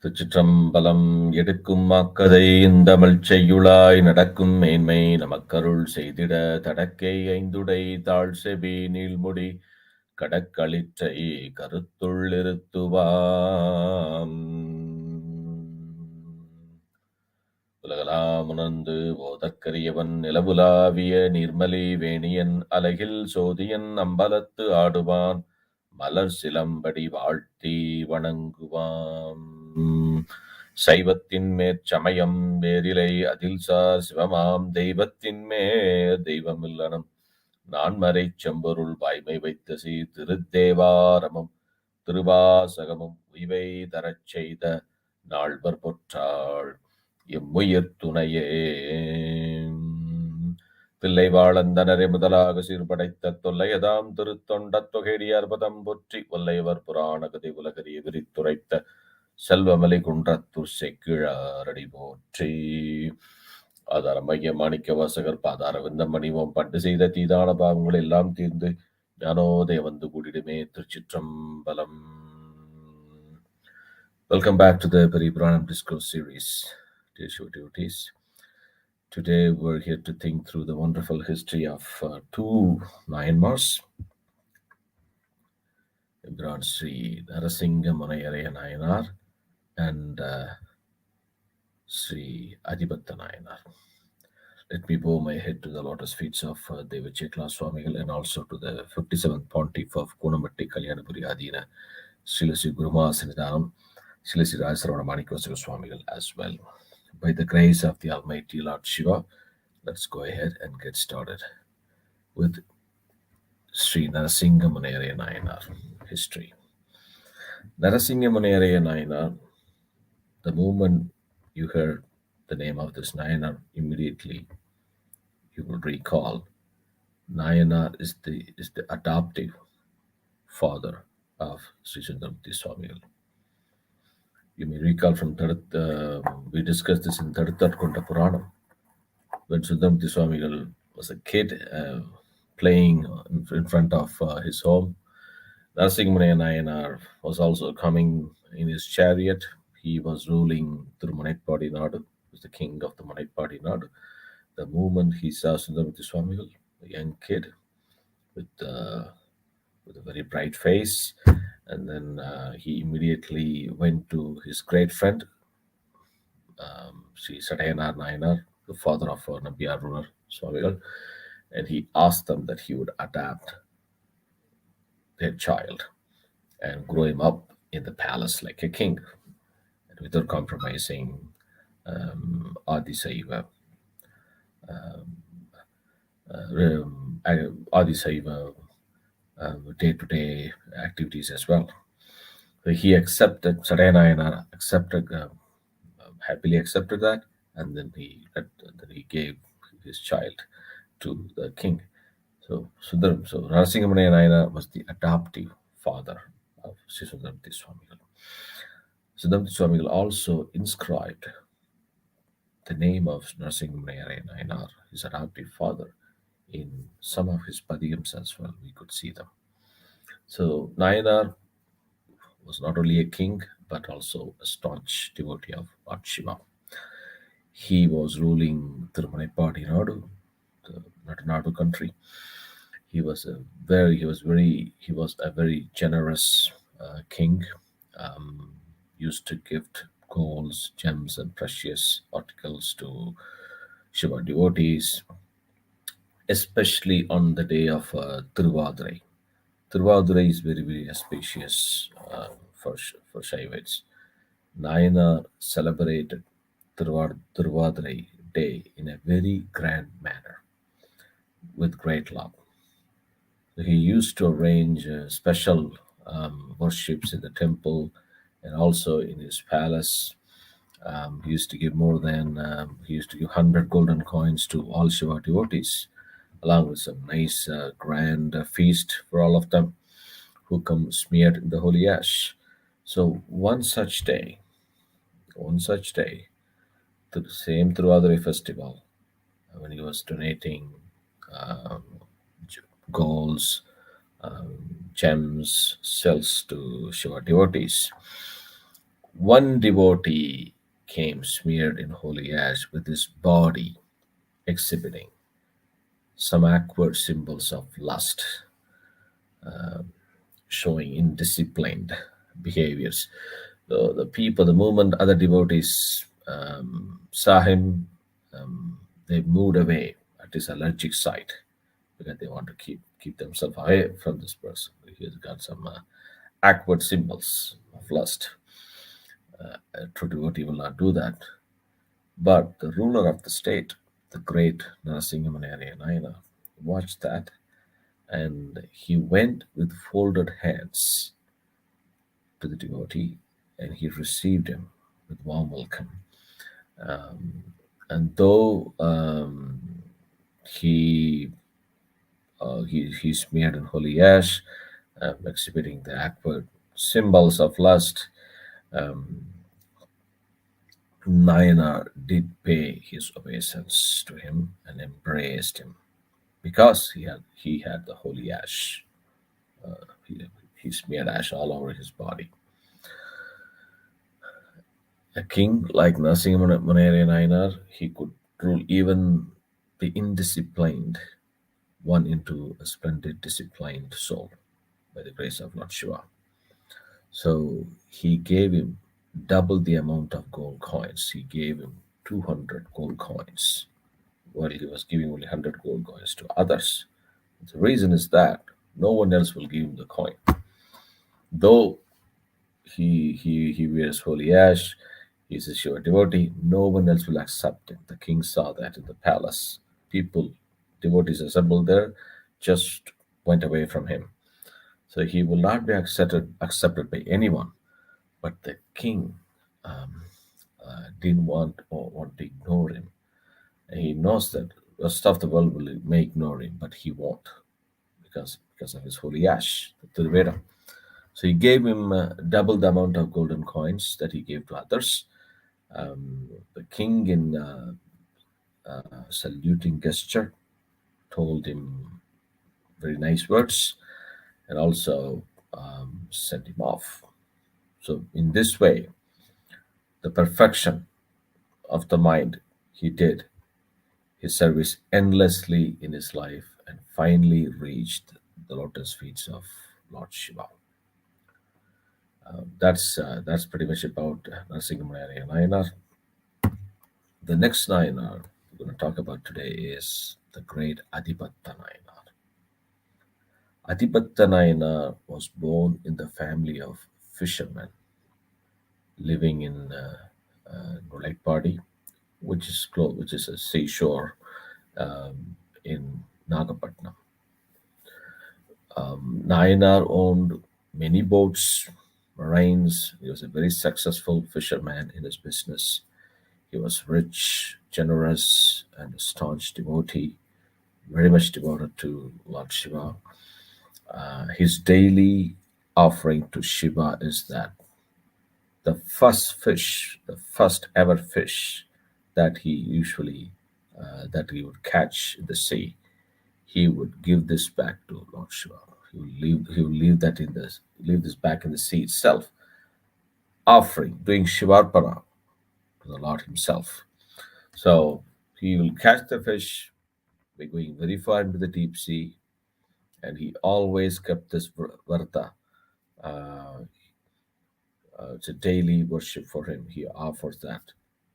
திருச்சிற்றம்பலம் எடுக்கும் மாக்கதை இந்தமிழ் செய்யுளாய் நடக்கும் மேன்மை நமக்கருள் செய்திட தடக்கை ஐந்துடை தாழ் செவி நீள்முடி கடக்களிற்றை கருத்துள் இருத்துவாம். உலகலாம் உணர்ந்து ஓதற்கரியவன் நிலவுலாவிய நீர்மலி வேணியன் அலகில் சோதியன் அம்பலத்து ஆடுவான் மலர் சிலம்படி வாழ்த்தி வணங்குவாம். சைவத்தின் மேற்சமயம் வேரிலை அதில் சார் சிவமாம் தெய்வத்தின் மேற் தெய்வமில்லனம் நான்மறை செம்பொருள் வாய்மை வைத்த சீர் திருத்தேவாரமும் திருவாசகமும் உய்வை தரச் செய்த நால்வர் பொற்றாள் எம்முயிர் துணையே. தில்லை வாழந்தனரை முதலாக சீர்படைத்த தொல்லையதாம் திருத்தொண்டத் தொகையடியார் பதம் பொற்றி ஒல்லையவர் புராண கதை உலகறிய விரித்துரைத்த செல்வமலை குன்றத்தூர் செக்கிழாரடி போற்றி. ஆதாரமைய மாணிக்க வாசகர் பாதார விந்தம் மணிவோம் பண்டு செய்த தீதான பாவங்கள் எல்லாம் தீர்ந்து ஞானோதய வந்து கூடிடுமே. திருச்சிற்றம்பலம். Welcome back to the Periyapuranam Discourse series, dear Shiva devotees. Today we're here to think through the wonderful history of two Nayanmars, Emperor Shri Narasinga munaiyaraiyar nayanar and Shri Adhipatha nayanar. Let me bow my head to the lotus feet of Thiruchitrambalam Swamigal and also to the 57th Pontiff of Gunamatti Kalyanapuri Adina, Shri Gomathinayagam, Shri Narasinga Swamigal as well. By the grace of the Almighty Lord Shiva, let's go ahead and get started with Shri Narasinga munaiyaraiyar nayanar history. Narasinga munaiyaraiyar nayanar, the moment you heard the name of this nayanar, immediately you will recall Nayanar is the adoptive father of Sri Swamigal. You may recall from we discussed this in Puranam, when Swamigal was a kid playing in front of his home. Narasinga munaiyaraiyar nayanar was also coming in his chariot. He was ruling Thiruchitrambalam Nadu, was the king of the Munaiyaraiyar Nadu. The moment he saw Swamigal, a young kid with a very bright face, and then he immediately went to his great friend, Shri Nayanar, the father of Nambiyar Swamigal, and he asked them that he would adopt their child and grow him up in the palace like a king, and without compromising Adisaiva. Adisaiva day-to-day activities as well. So he accepted, Nayanar happily accepted that, and then he gave his child to the king. So Narasinga munaiyaraiyar nayanar was the adoptive father of Sri Swamigal. Swamigal also inscribed the name of Narasinga munaiyaraiyar nayanar, his adoptive father, in some of his padigams as well. We could see them. So Nayanar was not only a king but also a staunch devotee of Lord Shiva. He was ruling Thiruchitrambalam Nadu, the Nadu country. He was a very generous king. Used to gift golds, gems, and precious articles to Shiva devotees, especially on the day of Tiruvadirai. Tiruvadirai is very, very auspicious for Shaivites. Nayanar celebrated Tiruvadirai day in a very grand manner with great love. He used to arrange special worships in the temple and also in his palace. He used to give 100 golden coins to all Shiva devotees, along with some nice grand feast for all of them who come smeared in the holy ash. So one such day, the same Tiruvadirai festival, when he was donating golds, gems, cells to Shiva devotees, One devotee came smeared in holy ash with his body exhibiting some awkward symbols of lust, showing indisciplined behaviors. The people, the moment other devotees saw him, they moved away at his allergic site because they want to keep themselves away from this person. He's got some awkward symbols of lust. A true devotee will not do that. But the ruler of the state, the great Narasinga Nayanar, watched that, and he went with folded hands to the devotee, and he received him with warm welcome. Um, and though he he smeared in holy ash, exhibiting the awkward symbols of lust, um, Nayanar did pay his obeisance to him and embraced him because he had the holy ash. He smeared ash all over his body. A king like Narasimha Nayanar, he could rule even the indisciplined one into a splendid disciplined soul by the grace of Lord Shiva. So he gave him double the amount of gold coins. He gave him 200 gold coins, while he was giving only 100 gold coins to others. The reason is that no one else will give him the coin. Though he wears holy ash, he's a Shiva devotee, no one else will accept him. The king saw that in the palace. People, devotees assembled there, just went away from him. So he will not be accepted by anyone. But the king um, didn't want to ignore him. And he knows that the rest of the world may ignore him, but he won't because of his holy ash, the Tiruveda. So he gave him double the amount of golden coins that he gave to others. The king, in saluting gesture, told him very nice words and also sent him off. So, in this way, the perfection of the mind he did his service endlessly in his life and finally reached the lotus feet of Lord Shiva. That's pretty much about Narasimha Nayanar. The next Nayanar we're going to talk about today is the great Adhipatha Nayanar. Adhipatha Nayanar was born in the family of fishermen living in Nulaikpadi, which is a seashore in Nagapattinam. Nayanar owned many boats, marines. He was a very successful fisherman in his business. He was rich, generous, and a staunch devotee, very much devoted to Lord Shiva. His daily offering to Shiva is that the first ever fish that he would catch in the sea, he would give this back to Lord Shiva. He will leave this back in the sea itself, offering, doing Shivarpana to the Lord himself. So he will catch the fish by going very far into the deep sea, and he always kept this varta. Uh, it's a daily worship for him. He offers that.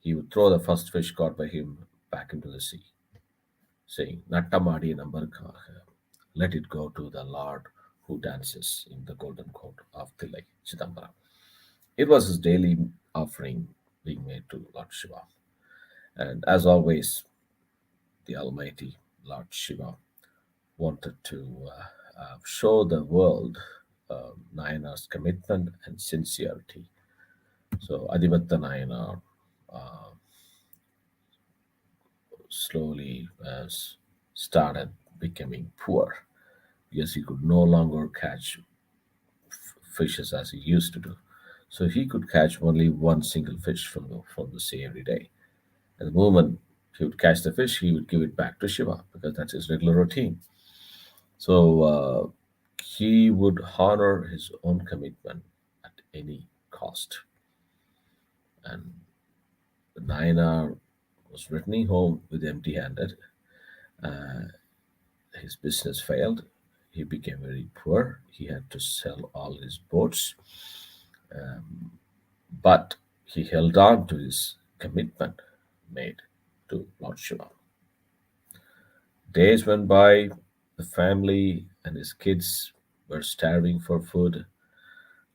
He would throw the first fish caught by him back into the sea, saying, Nattamadi Nambarka, let it go to the Lord who dances in the golden court of Thiruchitrambalam. It was his daily offering being made to Lord Shiva. And as always, the Almighty Lord Shiva wanted to show the world Nayanar's commitment and sincerity. So Adhipatha Nayanar slowly started becoming poor because he could no longer catch fishes as he used to do. So he could catch only one single fish from the sea every day. And the moment he would catch the fish, he would give it back to Shiva because that's his regular routine. So he would honor his own commitment at any cost. and the nayanar was returning home with empty-handed. His business failed. He became very poor. He had to sell all his boats, but he held on to his commitment made to Lord Shiva. Days went by. The family and his kids were starving for food,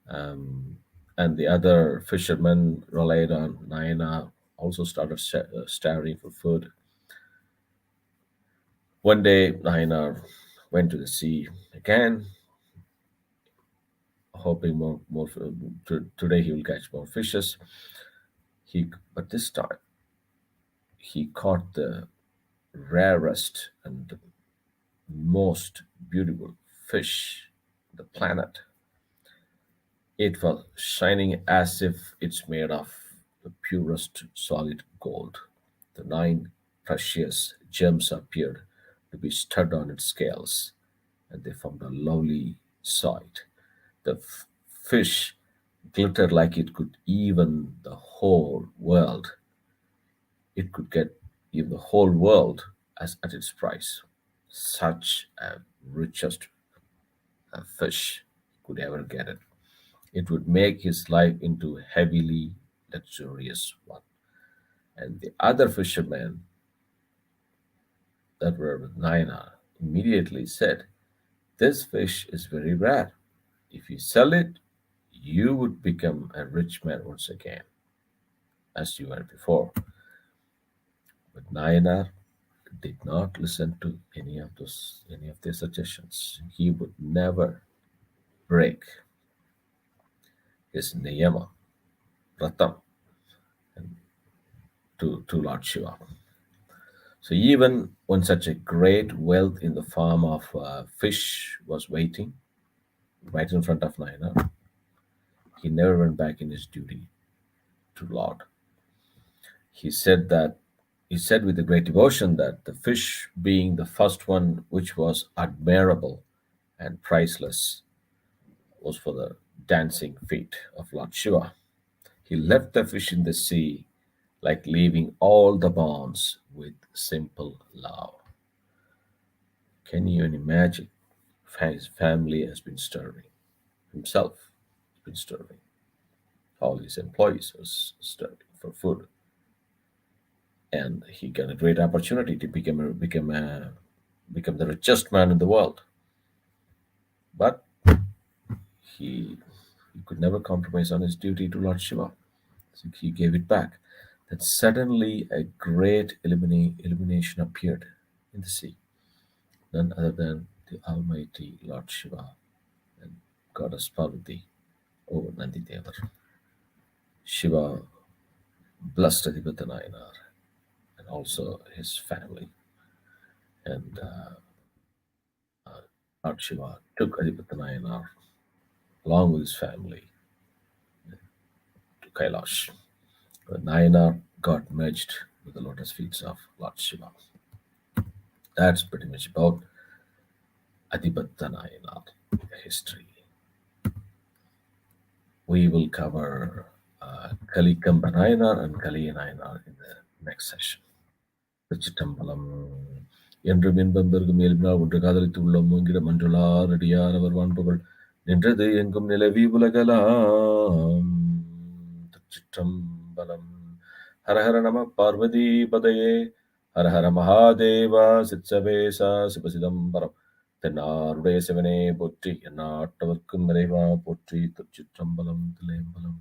and the other fishermen relied on Nayanar, also started starving for food. One day, Nayanar went to the sea again, hoping today he will catch more fishes. But this time he caught the rarest and most beautiful fish on the planet. It was shining as if it's made of the purest solid gold. The 9 precious gems appeared to be studded on its scales, and they formed a lovely sight. The fish glittered like it could even the whole world. It could get even the whole world as at its price. Such a richest fish could ever get it. It would make his life into a heavily luxurious one. And the other fishermen that were with Naina immediately said, "This fish is very rare. If you sell it, you would become a rich man once again, as you were before." But Nayanar did not listen to any of their suggestions. He would never break his niyama, pratam, to Lord Shiva. So even when such a great wealth in the form of fish was waiting right in front of Nayanar, he never went back in his duty to Lord. He said with a great devotion that the fish being the first one which was admirable and priceless was for the dancing feet of Lord Shiva. He left the fish in the sea like leaving all the bonds with simple love. Can you even imagine? His family has been starving. Himself has been starving. All his employees are starving for food. And he got a great opportunity to become the richest man in the world. But he could never compromise on his duty to Lord Shiva. So he gave it back. Then suddenly a great illumination appeared in the sea. None other than the Almighty Lord Shiva and Goddess Parvati over Nandi Devar. Shiva blessed Adhipatha Nayanar and also his family. And Lord Shiva took Adhipatha Nayanar along with his family to Kailash. The Nayanar got merged with the lotus feet of Lord Shiva. That's pretty much about Adhipatha Nayanar history. We will cover Kalikamba Nayanar and Kaliya Nayanar in the next session. Thiruchitrambalam. என்றும் இன்பம் பெருகும் இயல்பினால் ஒன்று காதலித்து உள்ளம் மூங்கிட மன்றுளார் அடியார் அவர் வான்புகள் நின்றது எங்கும் நிலவி உலகலாம். திருச்சிற்றம்பலம். ஹர ஹர நம பார்வதி பதையே. ஹர ஹர மகாதேவா சிற்சபேசா சிவசிதம்பரம். தென்னாருடைய சிவனே போற்றி, எந்நாட்டவர்க்கும் நிறைவா போற்றி. திருச்சிற்றம்பலம் தில்லையம்பலம்.